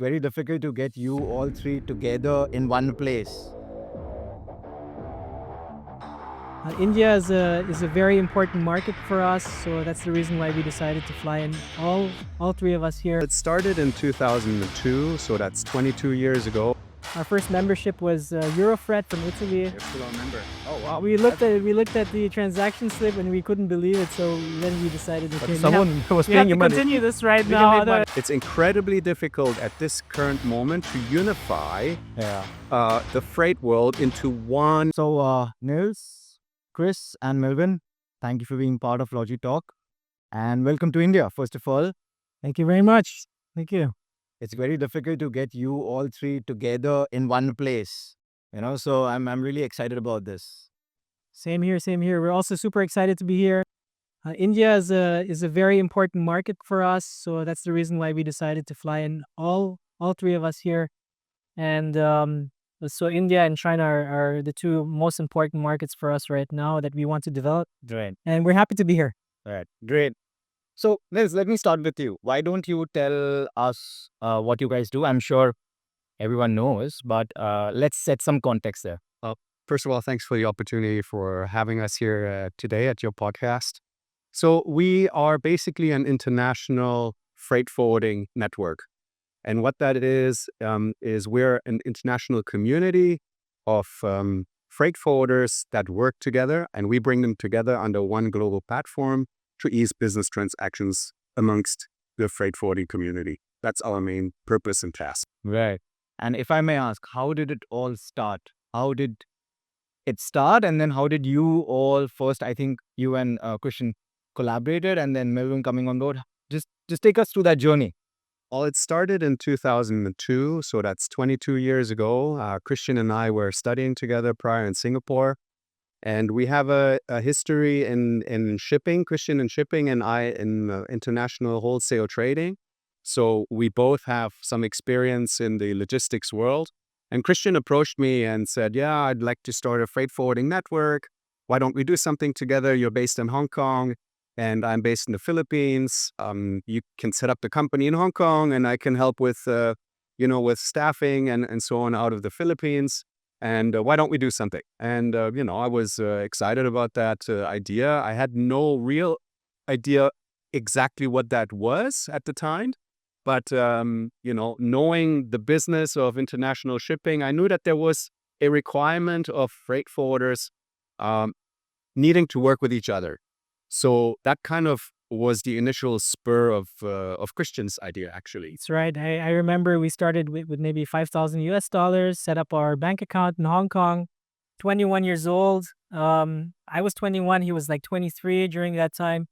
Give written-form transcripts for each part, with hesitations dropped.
very difficult to get you all three together in one place. India is a very important market for us, so that's the reason why we decided to fly in. All three of us here. It started in 2002, so that's 22 years ago. Our first membership was Eurofret from Italy. I still remember. Oh wow! We looked at the transaction slip and we couldn't believe it. So then we decided, okay, Someone was we have paying to you money. continue this right We can now. make money. It's incredibly difficult at this current moment to unify the freight world into one. So, Nils, Chris, and Melvin, thank you for being part of LogiTalk, and welcome to India. First of all, Thank you very much. Thank you. it's very difficult to get you all three together in one place. So I'm really excited about this. Same here. Same here. We're also super excited to be here. India is a very important market for us, so that's the reason why we decided to fly in. All three of us here, and so India and China are the two most important markets for us right now that we want to develop, Great. and we're happy to be here. Right. Great. So, Nils, let me start with you. Why don't you tell us what you guys do? I'm sure everyone knows, but let's set some context there. First of all, thanks for the opportunity for having us here today at your podcast. So we are basically an international freight forwarding network. And what that is we're an international community of freight forwarders that work together, and we bring them together under one global platform to ease business transactions amongst the freight forwarding community. That's our main purpose and task. Right. And if I may ask, how did it all start? How did it start? And then how did you all first, I think you and Christian collaborated, and then Melvin coming on board? Just take us through that journey. Well, it started in 2002, so that's 22 years ago. Christian and I were studying together prior in Singapore, and we have a history in shipping, Christian in shipping and I in international wholesale trading. So we both have some experience in the logistics world. And Christian approached me and said, yeah, I'd like to start a freight forwarding network. Why don't we do something together? You're based in Hong Kong and I'm based in the Philippines. You can set up the company in Hong Kong and I can help with, with staffing and so on out of the Philippines. And why don't we do something? And, I was excited about that idea. I had no real idea exactly what that was at the time. But, knowing the business of international shipping, I knew that there was a requirement of freight forwarders needing to work with each other. So that kind of was the initial spur of Christian's idea, actually. That's right. I remember we started with maybe $5,000, set up our bank account in Hong Kong. 21 years old. I was 21. He was like 23 during that time.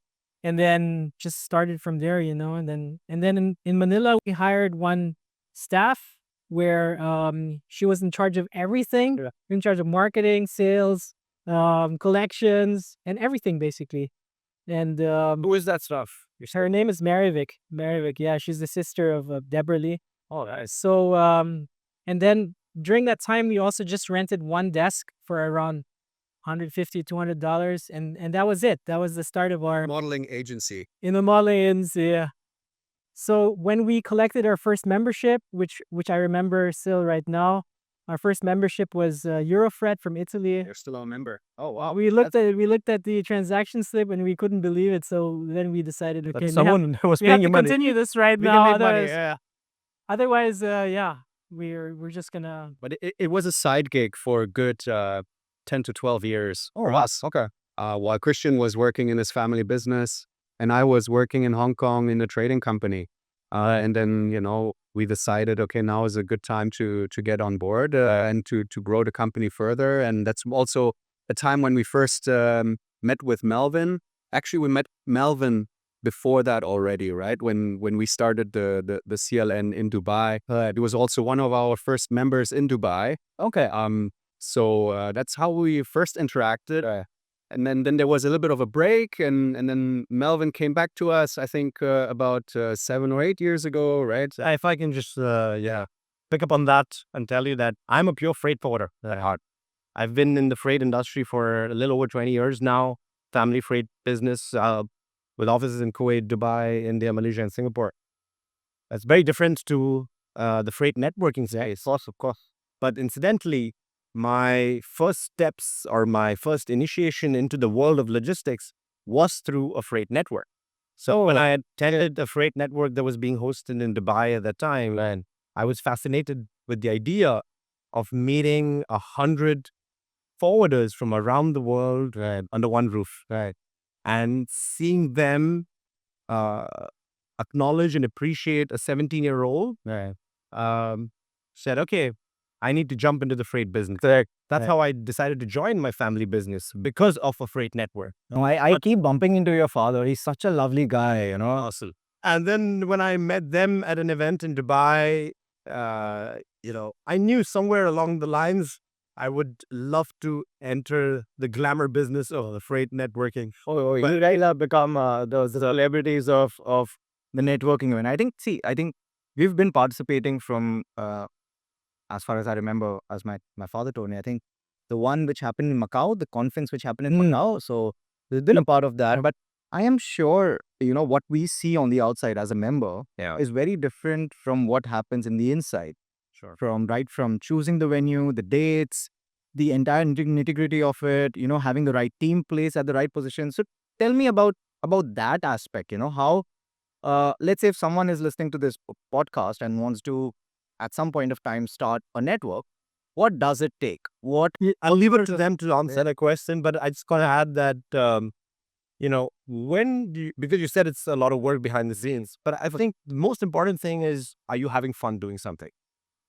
And then just started from there, and then in Manila, we hired one staff where she was in charge of everything, Yeah. in charge of marketing, sales, collections, and everything basically. And Who is that stuff? her name is Marivic. Marivic, yeah, she's the sister of Deborah Lee. Oh, nice. So, and then during that time, we also just rented one desk for around $150, $200, and that was it. That was the start of our Modeling agency. in the Malays, yeah. So when we collected our first membership, which I remember still right now, our first membership was Eurofret from Italy. You're still a member. Oh, wow. We looked at the transaction slip and we couldn't believe it. So then we decided, okay, Someone was we have paying you to money. continue this right We can now. make money. Otherwise, Yeah. otherwise, yeah, we're just gonna. But it was a side gig for a good 10 to 12 years. Oh, us. Okay. While Christian was working in his family business and I was working in Hong Kong in a trading company. And then, we decided, okay, now is a good time to get on board and to grow the company further. And that's also a time when we first met with Melvin. Actually, we met Melvin before that already, right? When we started the CLN in Dubai. It was also one of our first members in Dubai. Okay. So that's how we first interacted. And then there was a little bit of a break, and then Melvin came back to us, I think, about 7 or 8 years ago, right? If I can just, pick up on that and tell you that I'm a pure freight forwarder at heart. I've been in the freight industry for a little over 20 years now, family freight business with offices in Kuwait, Dubai, India, Malaysia, and Singapore. That's very different to the freight networking space. Of course. But incidentally, my first steps or my first initiation into the world of logistics was through a freight network. So when I attended a freight network that was being hosted in Dubai at that time, and I was fascinated with the idea of meeting 100 forwarders from around the world under one roof, and seeing them uh, acknowledge and appreciate a 17-year-old, said, okay, I need to jump into the freight business. That's how I decided to join my family business, because of a freight network. No, I keep bumping into your father. He's such a lovely guy, Awesome. And then when I met them at an event in Dubai, I knew somewhere along the lines I would love to enter the glamour business of the freight networking. You guys have become the celebrities of the networking event. I think we've been participating from, as far as I remember, as my father told me, I think the one which happened in Macau, the conference which happened in Macau. So we've been a part of that. But I am sure, what we see on the outside as a member is very different from what happens in the inside. Sure. From choosing the venue, the dates, the entire nitty-gritty of it, having the right team placed at the right position. So tell me about that aspect, how, let's say if someone is listening to this podcast and wants to, at some point of time, start a network, what does it take? I'll leave it to them to answer the question, but I just got to add that, because you said it's a lot of work behind the scenes, but I think the most important thing is, are you having fun doing something?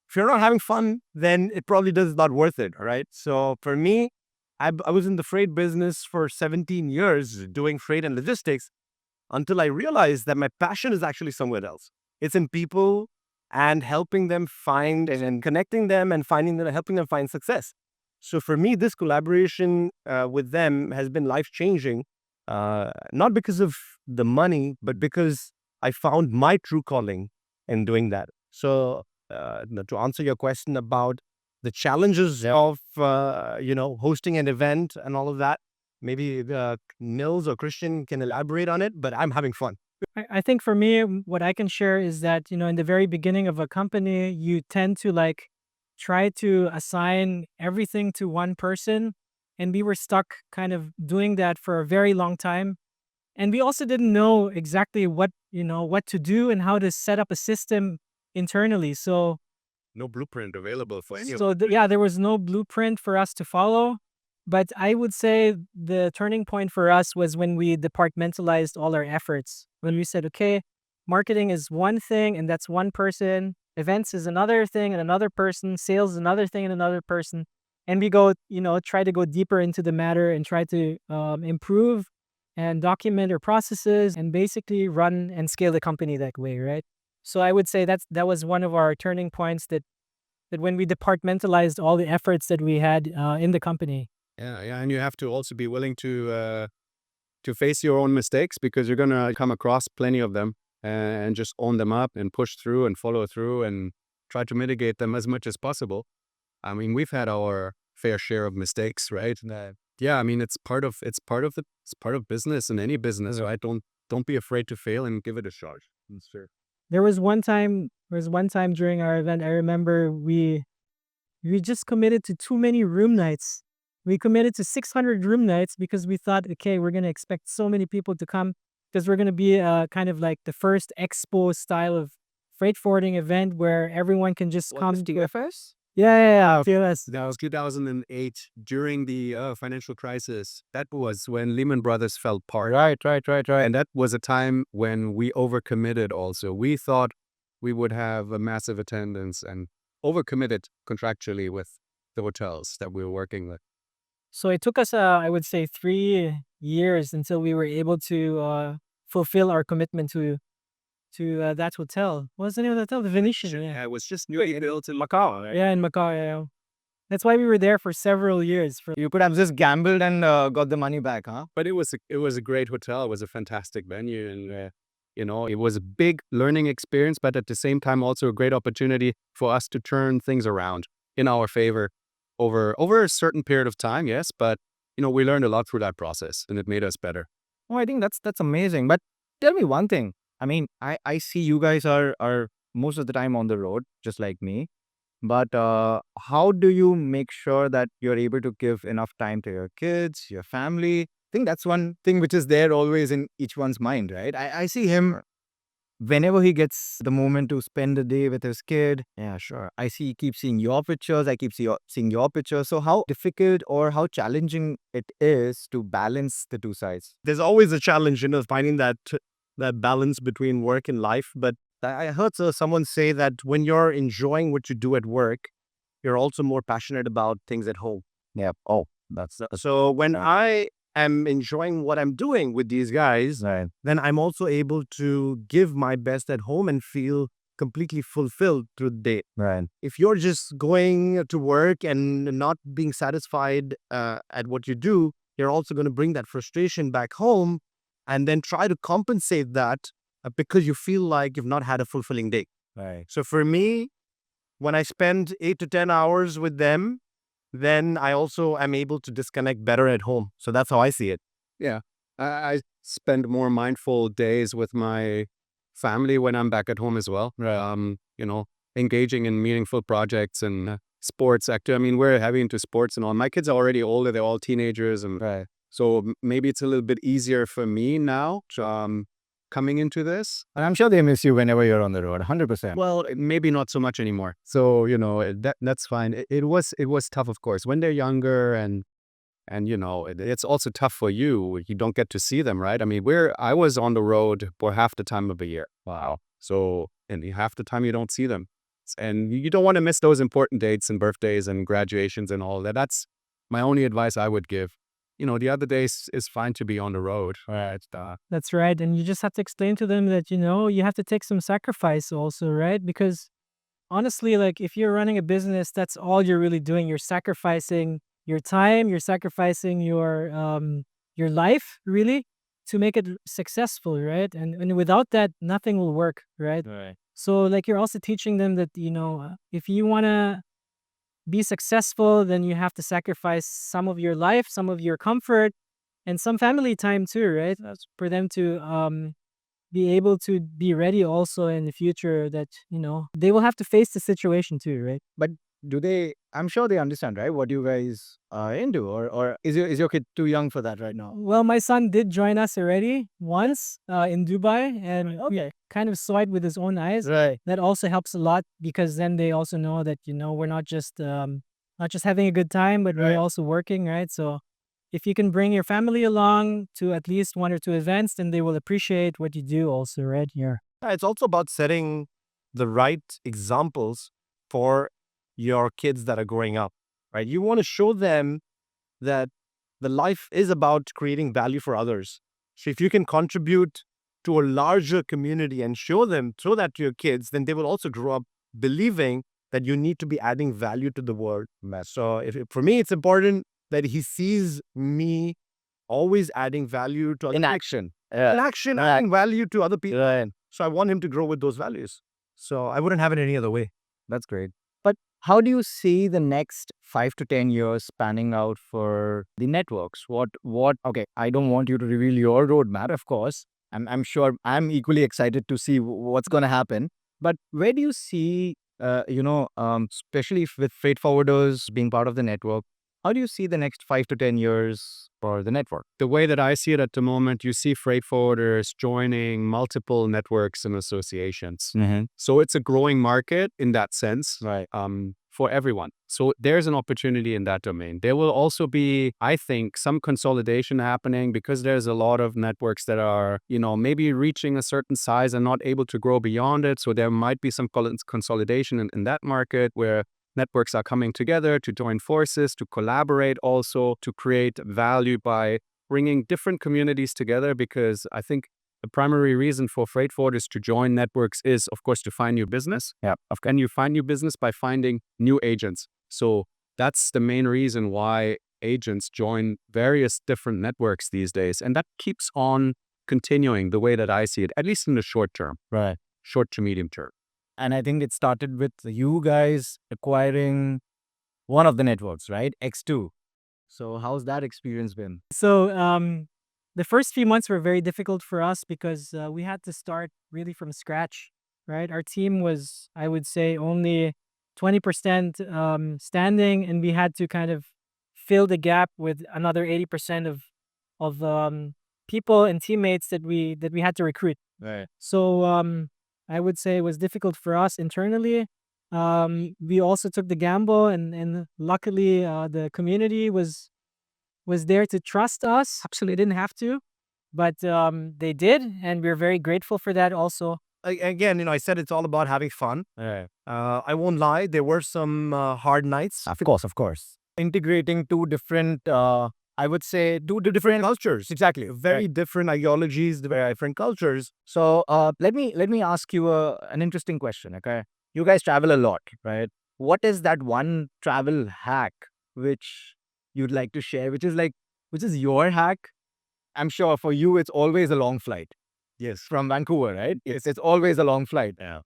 If you're not having fun, then it probably does not worth it, right? So for me, I was in the freight business for 17 years doing freight and logistics until I realized that my passion is actually somewhere else. It's in people and helping them find and connecting them and helping them find success. So for me, this collaboration with them has been life-changing, not because of the money, but because I found my true calling in doing that. So to answer your question about the challenges of hosting an event and all of that, maybe Nils or Christian can elaborate on it, but I'm having fun. I think for me, what I can share is that, in the very beginning of a company, you tend to try to assign everything to one person. And we were stuck kind of doing that for a very long time. And we also didn't know exactly what to do and how to set up a system internally. So No blueprint available for any of there was no blueprint for us to follow. But I would say the turning point for us was when we departmentalized all our efforts. When we said, okay, marketing is one thing and that's one person, events is another thing and another person, sales is another thing and another person. And we go, try to go deeper into the matter and try to improve and document our processes and basically run and scale the company that way, right? So I would say that was one of our turning points, that when we departmentalized all the efforts that we had in the company. Yeah, and you have to also be willing to face your own mistakes, because you're gonna come across plenty of them, and just own them up and push through and follow through and try to mitigate them as much as possible. I mean, we've had our fair share of mistakes, right? Yeah, I mean, it's part of business, and any business, right? Don't be afraid to fail and give it a shot. That's fair. There was one time during our event, I remember we just committed to too many room nights. We committed to 600 room nights because we thought, okay, we're going to expect so many people to come because we're going to be kind of like the first expo style of freight forwarding event where everyone can just come. TFS? Yeah. TFS. That was 2008, during the financial crisis. That was when Lehman Brothers fell apart. Right. And that was a time when we overcommitted also. We thought we would have a massive attendance and overcommitted contractually with the hotels that we were working with. So it took us, I would say, 3 years until we were able to fulfill our commitment to that hotel. What was the name of the hotel? The Venetian. Yeah, It was just newly built in Macau, right? yeah, in Macau. Yeah. That's why we were there for several years. You could have just gambled and got the money back, huh? But it was a great hotel. It was a fantastic venue, and it was a big learning experience, but at the same time also a great opportunity for us to turn things around in our favor over a certain period of time. Yes, but we learned a lot through that process, and it made us better. Oh, I think that's amazing. But tell me one thing. I mean, I see you guys are most of the time on the road, just like me. But how do you make sure that you're able to give enough time to your kids, your family? I think that's one thing which is there always in each one's mind, right? I see him whenever he gets the moment to spend the day with his kid. Yeah, sure. Keep seeing your pictures. I keep seeing your pictures. So how difficult or how challenging it is to balance the two sides? There's always a challenge, finding that balance between work and life. But I heard someone say that when you're enjoying what you do at work, you're also more passionate about things at home. Yeah. Oh, that's So when I am enjoying what I'm doing with these guys, right. then I'm also able to give my best at home and feel completely fulfilled through the day. Right. If you're just going to work and not being satisfied at what you do, you're also going to bring that frustration back home and then try to compensate that because you feel like you've not had a fulfilling day. Right. So for me, when I spend 8 to 10 hours with them, then I also am able to disconnect better at home. So that's how I see it. Yeah. I spend more mindful days with my family when I'm back at home as well. Engaging in meaningful projects and sports active. I mean, we're heavy into sports and all. My kids are already older; they're all teenagers, and Right. so maybe it's a little bit easier for me now. Coming into this, And I'm sure they miss you whenever you're on the road. 100%. well, maybe not so much anymore. So that's fine. It was tough, of course, when they're younger, and it's also tough for you. You don't get to see them, right? I mean, I was on the road for half the time of the year. Wow. So, and half the time you don't see them. And you don't want to miss those important dates and birthdays and graduations and all that. That's my only advice I would give. The other days is fine to be on the road. Right. That's right. And you just have to explain to them that, you have to take some sacrifice also, right? Because honestly, like if you're running a business, that's all you're really doing. You're sacrificing your time, you're sacrificing your life really to make it successful, right? And without that, nothing will work, right? Right. So like you're also teaching them that, if you want to be successful, then you have to sacrifice some of your life, some of your comfort, and some family time too, right? That's for them to be able to be ready also in the future that, they will have to face the situation too, right? But I'm sure they understand, right? What you guys are into, or is your kid too young for that right now? Well, my son did join us already once in Dubai, and Okay. kind of saw it with his own eyes. Right. That also helps a lot because then they also know that we're not just having a good time, but Right. we're also working, right? So if you can bring your family along to at least one or two events, then they will appreciate what you do also, right? Here. It's also about setting the right examples for your kids that are growing up, right? You want to show them that the life is about creating value for others. So if you can contribute to a larger community and show that to your kids, then they will also grow up believing that you need to be adding value to the world. So for me, it's important that he sees me always adding value to other In people. action. In Yeah. action, Right. adding value to other people. Right. So I want him to grow with those values. So I wouldn't have it any other way. That's great. But how do you see the next 5 to 10 years spanning out for the networks? Okay, I don't want you to reveal your roadmap, of course. I'm sure I'm equally excited to see what's going to happen. But where do you see, especially with freight forwarders being part of the network, how do you see the next 5 to 10 years for the network? The way that I see it at the moment, you see freight forwarders joining multiple networks and associations. Mm-hmm. So it's a growing market in that sense. Right. For everyone. So there's an opportunity in that domain. There will also be, I think, some consolidation happening because there's a lot of networks that are, maybe reaching a certain size and not able to grow beyond it. So there might be some consolidation in that market where networks are coming together to join forces, to collaborate also, to create value by bringing different communities together, because I think the primary reason for freight forwarders to join networks is, of course, to find new business. Yeah. And you find new business by finding new agents. So that's the main reason why agents join various different networks these days. And that keeps on continuing the way that I see it, at least in the short term, Right. short to medium term. And I think it started with you guys acquiring one of the networks, right? X2. So how's that experience been? So the first few months were very difficult for us because we had to start really from scratch, right? Our team was, I would say, only 20% standing, and we had to kind of fill the gap with another 80% of people and teammates that we had to recruit. Right. So I would say it was difficult for us internally. We also took the gamble, and luckily the community was there to trust us. Actually, they didn't have to, but they did, and we're very grateful for that also. Again, I said it's all about having fun. Right. I won't lie, there were some hard nights. Of course. Integrating two different, I would say, two different cultures. Exactly. Very different ideologies, very different cultures. So let me ask you an interesting question. Okay, you guys travel a lot, right? What is that one travel hack which you'd like to share? Which is your hack? I'm sure for you it's always a long flight Yes. from Vancouver, right? It's always a long flight. Yeah.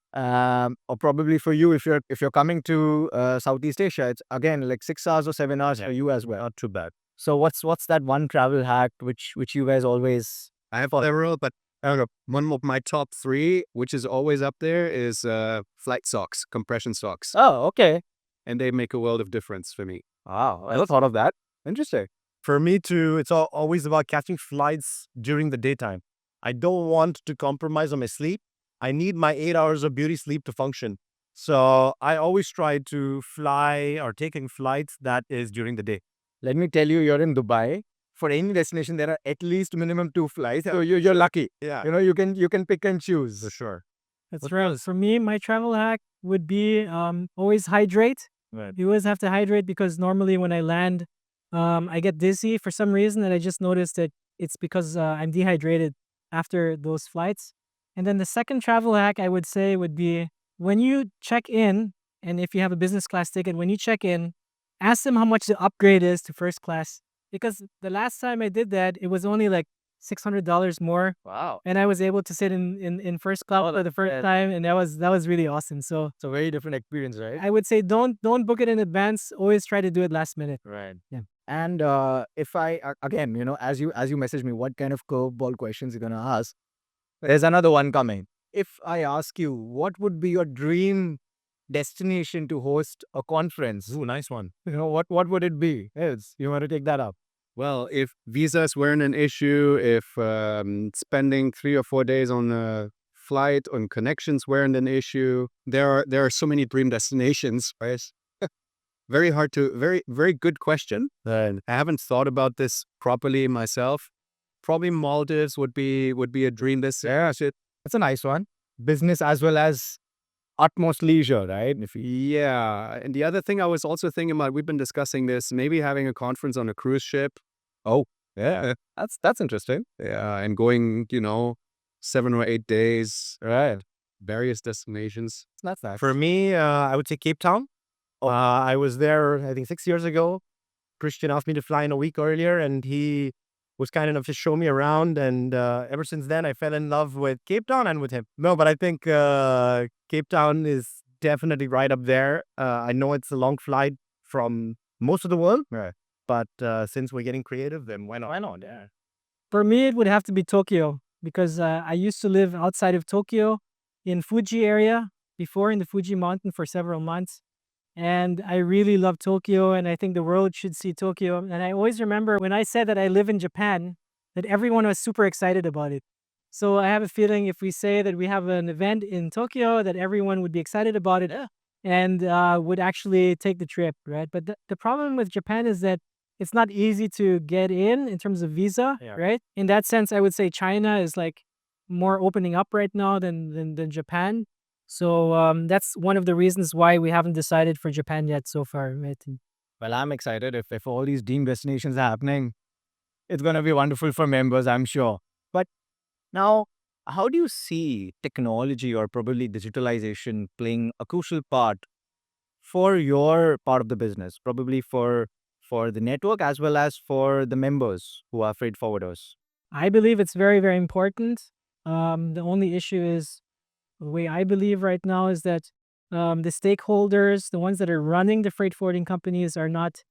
Or probably for you if you're coming to Southeast Asia, it's again like 6 hours or 7 hours for you as well. Not too bad. So what's that one travel hack which you guys always? I have several, but I don't know. One of my top three, which is always up there, is flight socks, compression socks, Oh, okay. and they make a world of difference for me. Wow, I never thought of that. Interesting. For me too, it's always about catching flights during the daytime. I don't want to compromise on my sleep. I need my 8 hours of beauty sleep to function. So I always try to fly or taking flights that is during the day. Let me tell you, you're in Dubai. For any destination, there are at least minimum 2 flights. So you're lucky. Yeah. You can pick and choose. For sure. That's right. For me, my travel hack would be always hydrate. Right. You always have to hydrate because normally when I land, I get dizzy for some reason, and I just noticed that it's because I'm dehydrated after those flights. And then the second travel hack I would say would be when you check in, and if you have a business class ticket, when you check in, ask them how much the upgrade is to first class. Because the last time I did that, it was only like $600 more, Wow. and I was able to sit in first class for the first time, and that was really awesome. So It's a very different experience, right? I would say don't book it in advance. Always try to do it last minute. Right. Yeah. And if I again, as you message me, what kind of curveball questions you're gonna ask? There's another one coming. If I ask you, what would be your dream destination to host a conference? Ooh, nice one. What would it be? Yes, you want to take that up? Well, if visas weren't an issue, if spending 3 or 4 days on a flight on connections weren't an issue, there are so many dream destinations, right? Very good question. I haven't thought about this properly myself. Probably Maldives would be a dream destination. That's a nice one. Business as well as utmost leisure, right? Yeah, and the other thing I was also thinking about, we've been discussing this, maybe having a conference on a cruise ship. Oh, yeah, that's interesting. Yeah, and going, 7 or 8 days, Right. various destinations. That's nice. For me, I would say Cape Town. I was there, I think 6 years ago. Christian asked me to fly in a week earlier, and he was kind enough to show me around. And ever since then, I fell in love with Cape Town and with him. No, but I think Cape Town is definitely right up there. I know it's a long flight from most of the world, Right. but since we're getting creative, then why not? Why not? Yeah. For me, it would have to be Tokyo because I used to live outside of Tokyo in Fuji area before, in the Fuji mountain for several months. And I really love Tokyo, and I think the world should see Tokyo. And I always remember when I said that I live in Japan, that everyone was super excited about it. So I have a feeling if we say that we have an event in Tokyo, that everyone would be excited about it and would actually take the trip, right? But the problem with Japan is that it's not easy to get in terms of visa, Yeah. right? In that sense, I would say China is like more opening up right now than Japan. So that's one of the reasons why we haven't decided for Japan yet so far, right? Well, I'm excited. If all these dream destinations are happening, it's going to be wonderful for members, I'm sure. But now, how do you see technology or probably digitalization playing a crucial part for your part of the business, probably for the network as well as for the members who are freight forwarders? I believe it's very, very important. The only issue is the way I believe right now is that the stakeholders, the ones that are running the freight forwarding companies, are not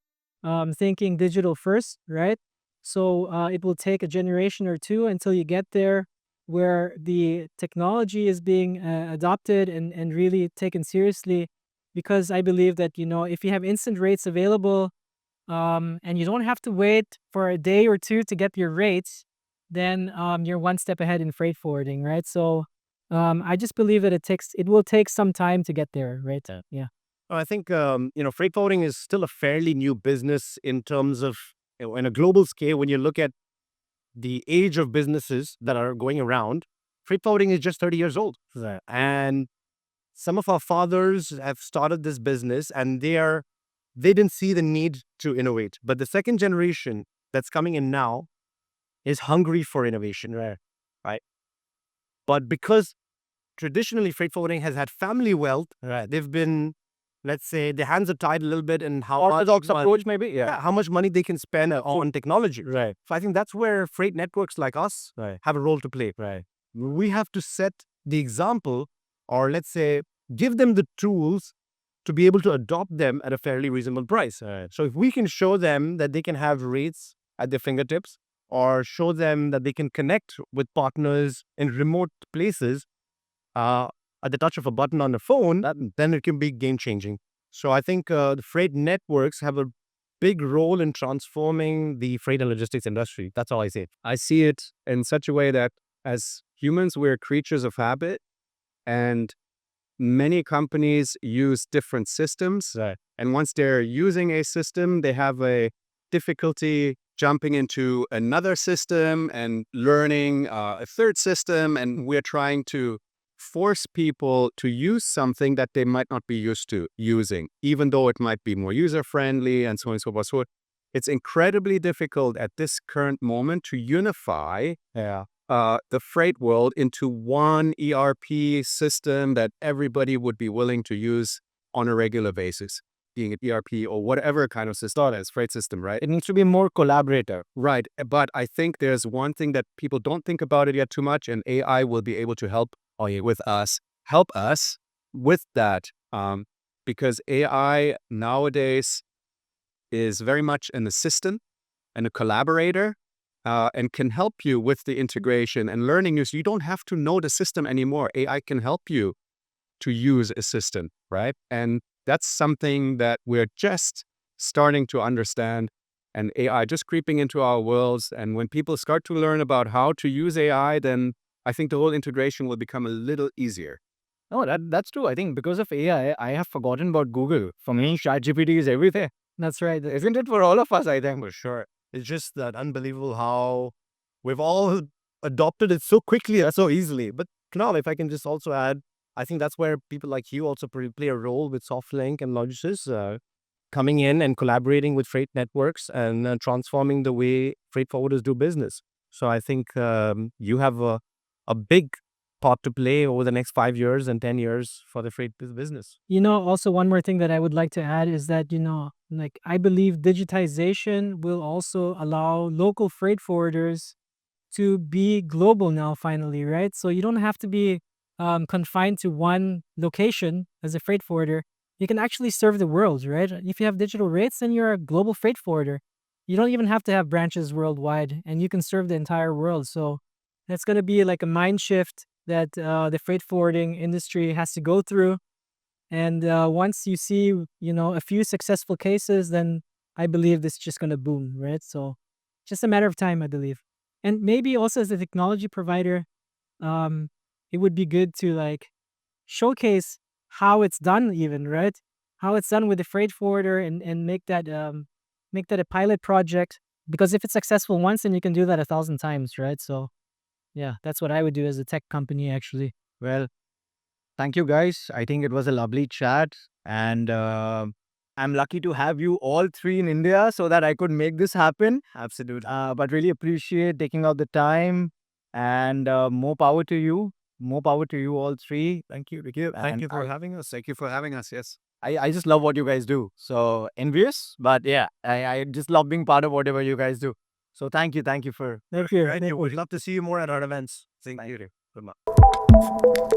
thinking digital first, right? So it will take a generation or two until you get there. where the technology is being adopted and really taken seriously, because I believe that, if you have instant rates available, and you don't have to wait for a day or two to get your rates, then you're one step ahead in freight forwarding, right? So I just believe that it will take some time to get there, right? Yeah. I think freight forwarding is still a fairly new business in terms of in a global scale. When you look at the age of businesses that are going around, freight forwarding is just 30 years old. Right. And some of our fathers have started this business, and they didn't see the need to innovate. But the second generation that's coming in now is hungry for innovation, right? But because traditionally freight forwarding has had family wealth, right, they've been, let's say, their hands are tied a little bit in how Orthodox approach, maybe. Yeah. how much money they can spend on technology. Right. So I think that's where freight networks like us Right. have a role to play. Right. We have to set the example, or let's say, give them the tools to be able to adopt them at a fairly reasonable price. Right. So if we can show them that they can have rates at their fingertips, or show them that they can connect with partners in remote places at the touch of a button on the phone, then it can be game changing. So I think the freight networks have a big role in transforming the freight and logistics industry. That's all I say. I see it in such a way that as humans, we're creatures of habit, and many companies use different systems. Right. And once they're using a system, they have a difficulty jumping into another system and learning a third system. And we're trying to force people to use something that they might not be used to using, even though it might be more user-friendly and so on and so forth. So it's incredibly difficult at this current moment to unify the freight world into one ERP system that everybody would be willing to use on a regular basis, being it ERP or whatever kind of system it is, freight system, right? It needs to be more collaborative. Right. But I think there's one thing that people don't think about it yet too much, and AI will be able to help us with that. Because AI nowadays is very much an assistant and a collaborator, and can help you with the integration and learning you. So you don't have to know the system anymore. AI can help you to use a system, right? And that's something that we're just starting to understand, and AI just creeping into our worlds. And when people start to learn about how to use AI, then I think the whole integration will become a little easier. No, that's true. I think because of AI, I have forgotten about Google. For me, ChatGPT is everything. That's right. Isn't it for all of us, I think? For sure. It's just that unbelievable how we've all adopted it so quickly and so easily. But Kunal, if I can just also add, I think that's where people like you also play a role with SoftLink and Logisys, coming in and collaborating with freight networks and transforming the way freight forwarders do business. So I think you have a big part to play over the next 5 years and 10 years for the freight business. Also one more thing that I would like to add is that, like, I believe digitization will also allow local freight forwarders to be global now, finally, right? So you don't have to be confined to one location as a freight forwarder. You can actually serve the world, right? If you have digital rates, then you're a global freight forwarder. You don't even have to have branches worldwide, and you can serve the entire world. So that's going to be like a mind shift that the freight forwarding industry has to go through. And once you see, a few successful cases, then I believe this is just going to boom, right? So just a matter of time, I believe. And maybe also as a technology provider, it would be good to like showcase how it's done, even, right? How it's done with the freight forwarder, and make that a pilot project. Because if it's successful once, then you can do that 1,000 times, right? So yeah, that's what I would do as a tech company, actually. Well, thank you, guys. I think it was a lovely chat. And I'm lucky to have you all three in India so that I could make this happen. Absolutely. But really appreciate taking out the time. And more power to you. More power to you all three. Thank you. Thank you for having us. Thank you for having us. Yes. I just love what you guys do. So envious, but yeah, I just love being part of whatever you guys do. So thank you for Thank you. We'd love to see you more at our events. Thank you. Good luck.